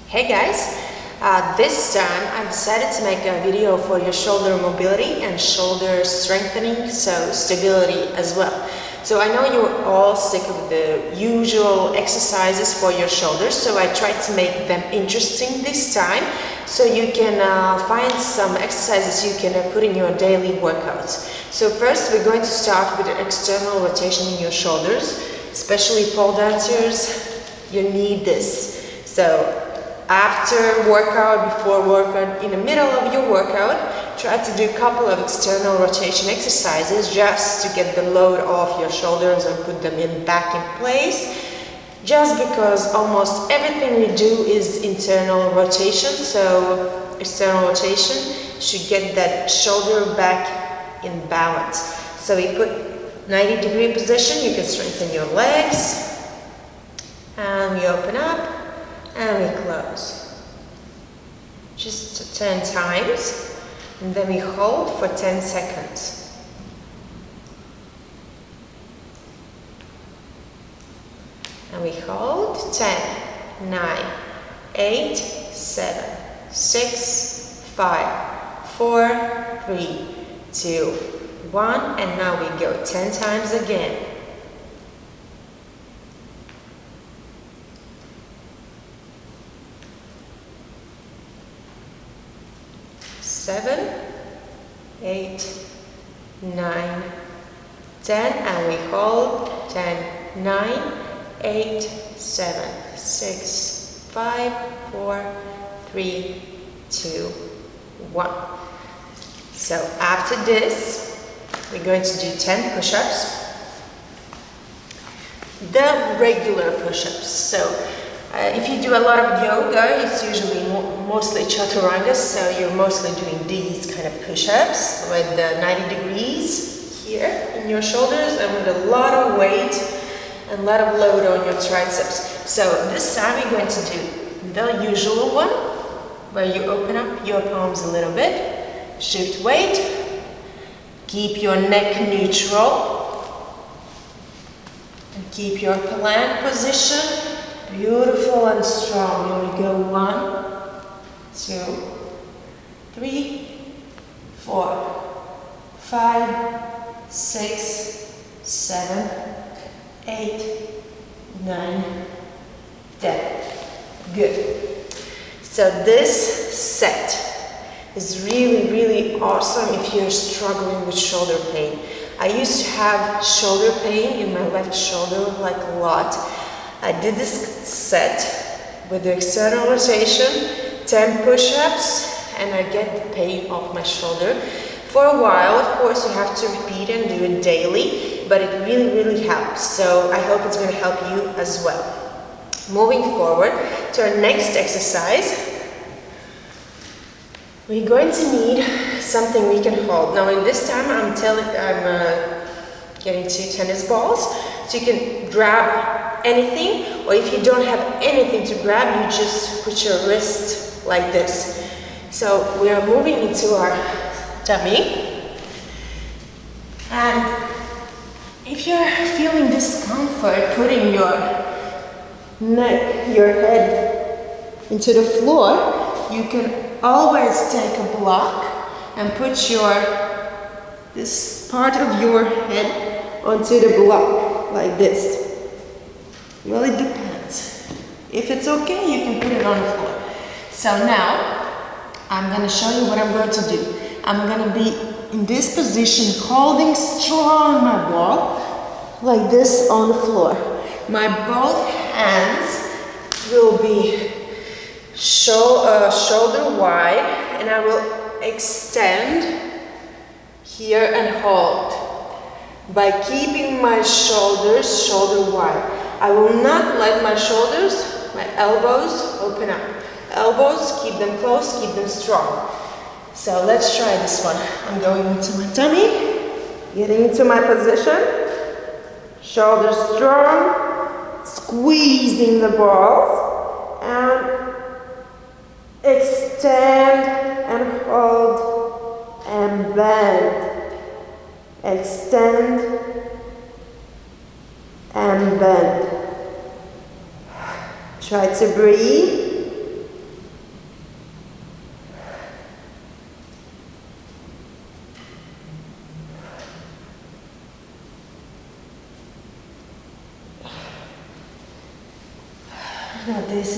Hey guys, this time I decided to make a video for your shoulder mobility and shoulder strengthening, so stability as well. So I know you're all sick of the usual exercises for your shoulders, so I tried to make them interesting this time so you can find some exercises you can put in your daily workouts. So first we're going to start with the external rotation in your shoulders, especially pole dancers. You need this. So after workout, before workout, in the middle of your workout, try to do a couple of external rotation exercises just to get the load off your shoulders and put them back in place. Just because almost everything we do is internal rotation, so external rotation should get that shoulder back in balance. So we put 90-degree position, you can strengthen your legs, and we open up, and we close. Just 10 times, and then we hold for 10 seconds. And we hold 10, 9, 8, 7, 6, 5, 4, 3, 2, 1, and now we go 10 times again. 7, 8, 9, 10, and we hold 10, 9, 8, 7, 6, 5, 4, 3, 2, 1. So after this, we're going to do 10 push-ups. The regular push-ups. So if you do a lot of yoga, it's usually mostly chaturangas, so you're mostly doing these kind of push-ups with 90 degrees here in your shoulders and with a lot of weight and a lot of load on your triceps. So this time we're going to do the usual one, where you open up your palms a little bit, shift weight, keep your neck neutral, and keep your plank position beautiful and strong. Here we go. 1, 2, 3, 4, 5, 6, 7, 8, 9, 10. Good. So this set is really awesome if you're struggling with shoulder pain. I used to have shoulder pain in my left shoulder like a lot. I did this set with the external rotation, 10 push-ups, and I get the pain off my shoulder. For a while, of course, you have to repeat and do it daily, but it really helps. So I hope it's going to help you as well. Moving forward to our next exercise, we're going to need something we can hold. Now, in this time, I'm getting 2 tennis balls, so you can grab anything, or if you don't have anything to grab, you just put your wrist like this. So we are moving into our tummy, and if you're feeling discomfort putting your neck, your head into the floor, you can always take a block and put this part of your head onto the block like this. Well, it depends. If it's okay, you can put it on the floor. So now, I'm going to show you what I'm going to do. I'm going to be in this position, holding strong my ball, like this on the floor. My both hands will be shoulder wide, and I will extend here and hold by keeping my shoulders shoulder wide. I will not let my shoulders, my elbows open up. Elbows, keep them close, keep them strong. So let's try this one. I'm going into my tummy, getting into my position, shoulders strong, squeezing the balls, and extend and hold and bend. Extend and bend. Try to breathe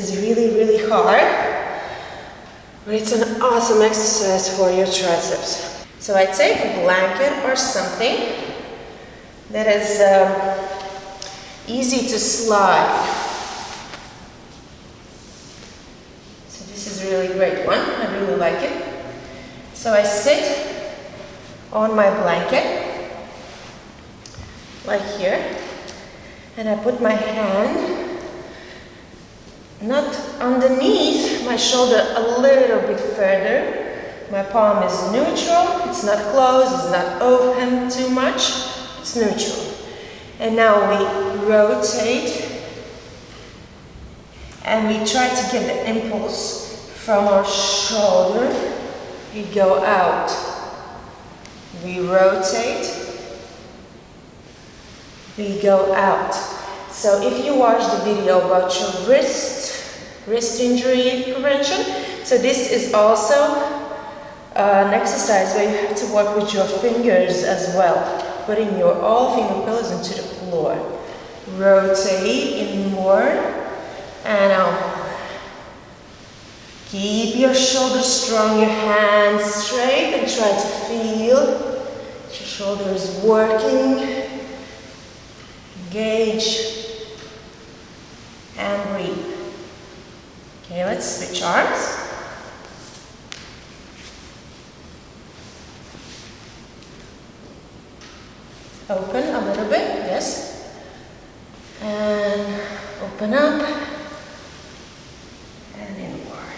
is really, really hard, but it's an awesome exercise for your triceps. So I take a blanket or something that is easy to slide. So this is a really great one, I really like it. So I sit on my blanket, like here, and I put my hand not underneath my shoulder, a little bit further. My palm is neutral, it's not closed, it's not open too much, it's neutral. And now we rotate and we try to get the impulse from our shoulder. We go out, we rotate, we go out. So if you watch the video about your wrist injury prevention, so this is also an exercise where you have to work with your fingers as well, putting your all finger pillows into the floor. Rotate inward and out. Keep your shoulders strong, your hands straight, and try to feel that your shoulder is working. Engage and breathe. Okay, let's switch arms. Open a little bit, yes. And open up and inward.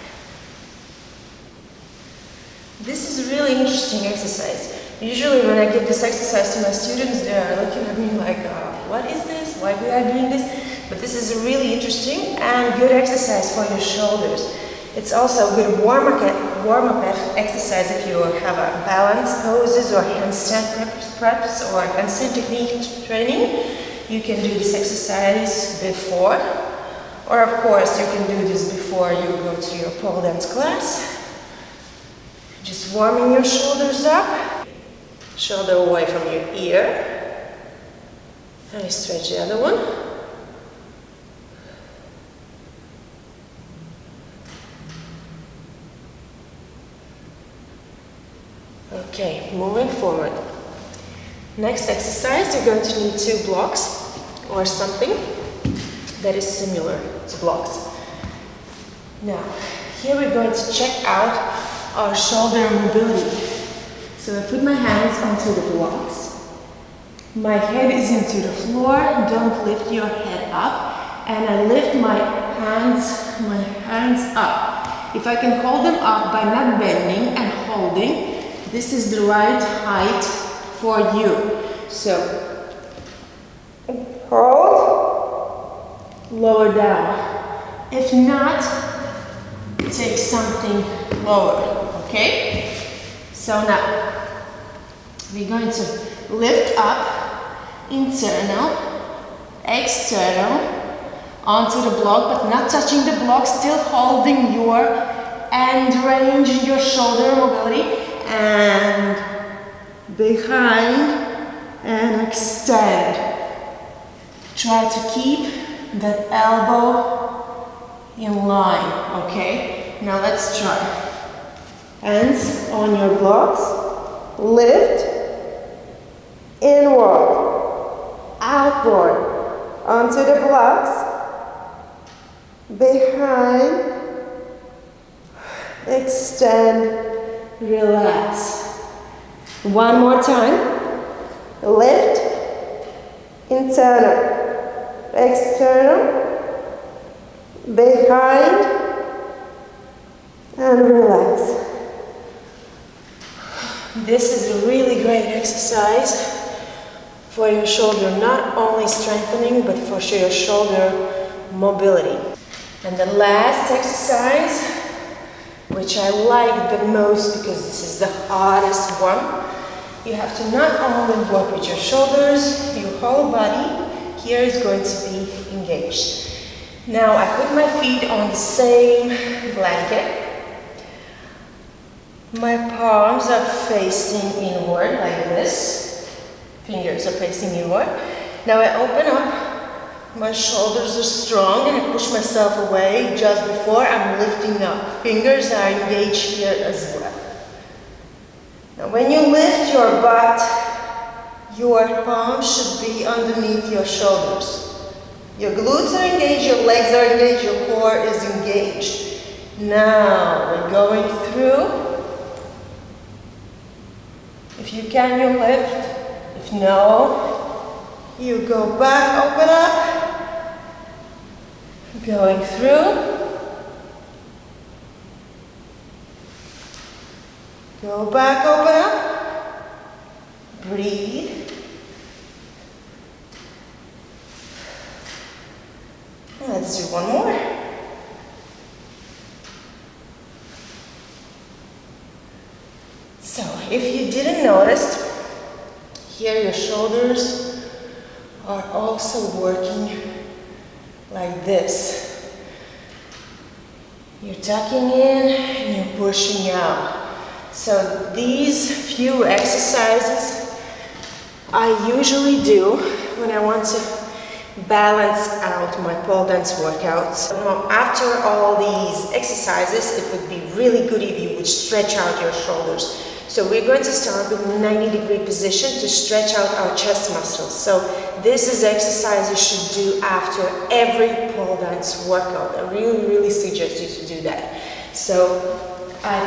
This is a really interesting exercise. Usually when I give this exercise to my students, they are looking at me like, what is this? Why we are doing this? But this is a really interesting and good exercise for your shoulders. It's also a good warm-up exercise if you have a balance poses or handstand preps or handstand technique training. You can do this exercise before, or of course you can do this before you go to your pole dance class. Just warming your shoulders up, shoulder away from your ear. And I stretch the other one. Okay, moving forward. Next exercise, you're going to need 2 blocks or something that is similar to blocks. Now, here we're going to check out our shoulder mobility. So I put my hands onto the blocks. My head is into the floor. Don't lift your head up. And I lift my hands up. If I can hold them up by not bending and holding, this is the right height for you. So, hold, lower down. If not, take something lower, okay? So now, we're going to lift up, internal, external, onto the block, but not touching the block, still holding your end range, your shoulder mobility, and behind and extend. Try to keep that elbow in line, okay? Now let's try. Hands on your blocks, lift, inward, outward, onto the blocks, behind, extend, relax. One more time. Lift, internal, external, behind, and relax. This is a really great exercise for your shoulder, not only strengthening, but for your shoulder mobility. And the last exercise, which I like the most because this is the hardest one, you have to not only work with your shoulders, your whole body here is going to be engaged. Now I put my feet on the same blanket. My palms are facing inward like this. Fingers are facing inward. Now I open up My shoulders are strong and I push myself away just before I'm lifting up. Fingers are engaged here as well. Now when you lift your butt, your palms should be underneath your shoulders. Your glutes are engaged, your legs are engaged, your core is engaged. Now we're going through. If you can, you lift. If no, you go back, open up. Going through. Go back, open up. Breathe. Let's do one more. So, if you didn't notice, here your shoulders are also working like this. You're tucking in and you're pushing out. So these few exercises I usually do when I want to balance out my pole dance workouts. Now, after all these exercises, it would be really good if you would stretch out your shoulders. So we're going to start with 90-degree position to stretch out our chest muscles. So this is exercise you should do after every pole dance workout. I really suggest you to do that. So I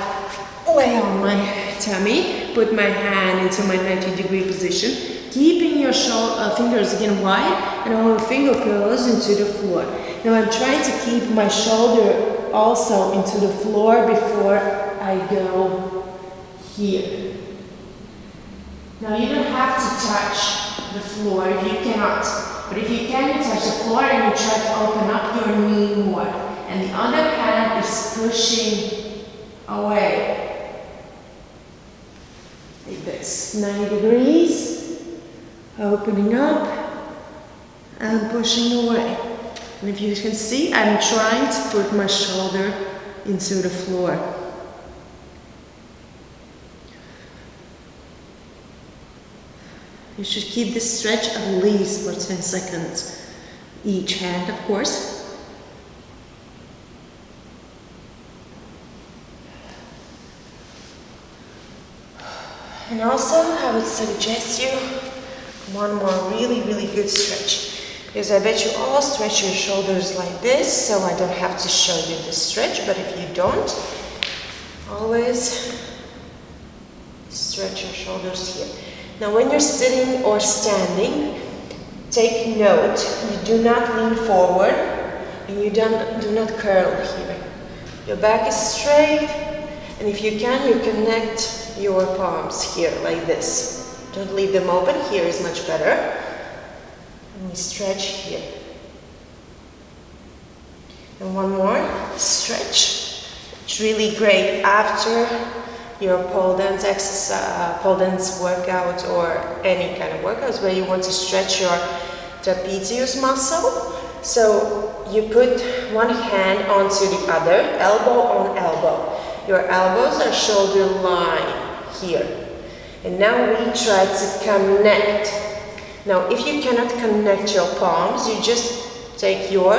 lay on my tummy, put my hand into my 90-degree position, keeping your fingers again wide and our finger curls into the floor. Now I'm trying to keep my shoulder also into the floor before I go here. Now you don't have to touch the floor if you cannot, but if you can, you touch the floor and you try to open up your knee more. And the other hand is pushing away. Like this, 90 degrees, opening up and pushing away. And if you can see, I'm trying to put my shoulder into the floor. You should keep this stretch at least for 10 seconds. Each hand, of course. And also, I would suggest you one more really good stretch. Because I bet you all stretch your shoulders like this, so I don't have to show you the stretch, but if you don't, always stretch your shoulders here. Now when you're sitting or standing, take note, you do not lean forward and you do not curl here. Your back is straight, and if you can, you connect your palms here like this. Don't leave them open, here is much better. And we stretch here. And one more stretch. It's really great after your pole dance exercise, pole dance workout, or any kind of workouts where you want to stretch your trapezius muscle. So you put one hand onto the other, elbow on elbow. Your elbows are shoulder line here. And now we try to connect. Now if you cannot connect your palms, you just take your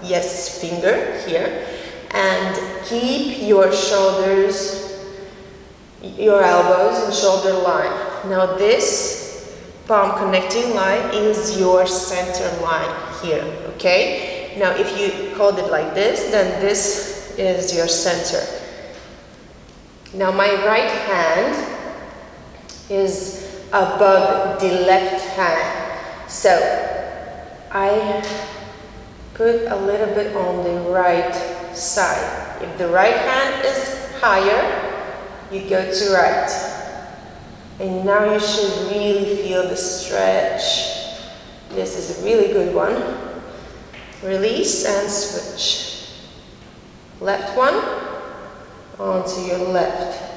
finger here and keep your shoulders, your elbows and shoulder line. Now this palm connecting line is your center line here, okay? Now if you hold it like this, then this is your center. Now my right hand is above the left hand. So I put a little bit on the right side. If the right hand is higher, you go to right. And now you should really feel the stretch. This is a really good one. Release and switch. Left one onto your left.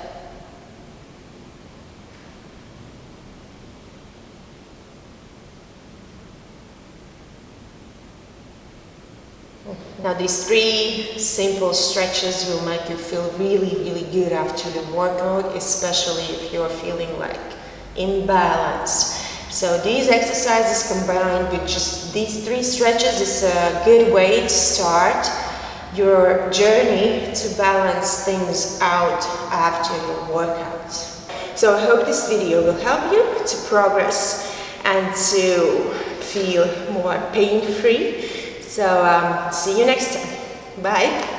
Now these 3 simple stretches will make you feel really good after the workout, especially if you're feeling like imbalanced. So these exercises combined with just these 3 stretches is a good way to start your journey to balance things out after your workout. So I hope this video will help you to progress and to feel more pain-free. So see you next time. Bye.